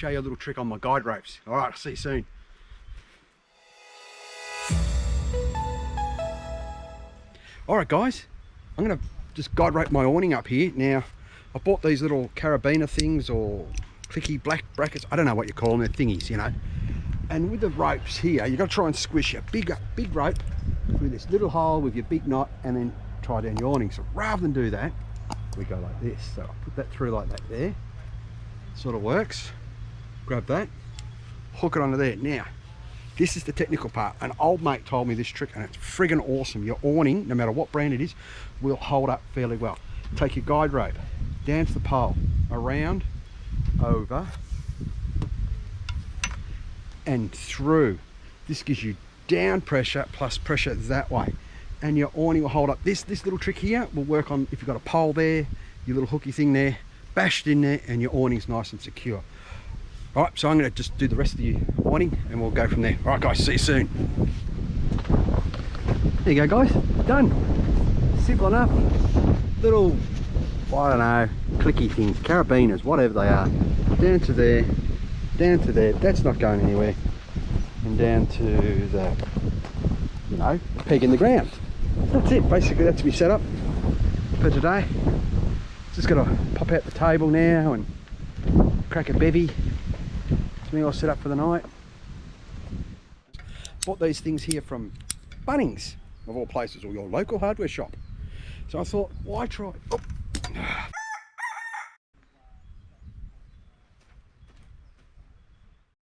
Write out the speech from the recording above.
Show you a little trick on my guide ropes. All right, I'll see you soon. All right, guys, I'm gonna just guide rope my awning up here. Now, I bought these little carabiner things or clicky black brackets. I don't know what you call them, they're thingies, you know. And with the ropes here, you got to try and squish your big rope through this little hole with your big knot and then tie down your awning. So rather than do that, we go like this. So I'll put that through like that there. Sort of works. Grab that, hook it onto there. Now, this is the technical part. An old mate told me this trick and it's friggin' awesome. Your awning, no matter what brand it is, will hold up fairly well. Take your guide rope down to the pole, around, over, and through. This gives you down pressure plus pressure that way, and your awning will hold up. This little trick here will work on if you've got a pole there, your little hooky thing there, bashed in there, and your awning's nice and secure. All right, so I'm going to just do the rest of the awning and we'll go from there. All right, guys, see you soon. There you go, guys, done. Simple enough. Little, I don't know, clicky things, carabiners, whatever they are. Down to there, that's not going anywhere. And down to the, you know, peg in the ground. That's it, basically that's me set up for today. Just got to pop out the table now and crack a bevy. It's me all set up for the night. Bought these things here from Bunnings, of all places, or your local hardware shop. So I thought, why try,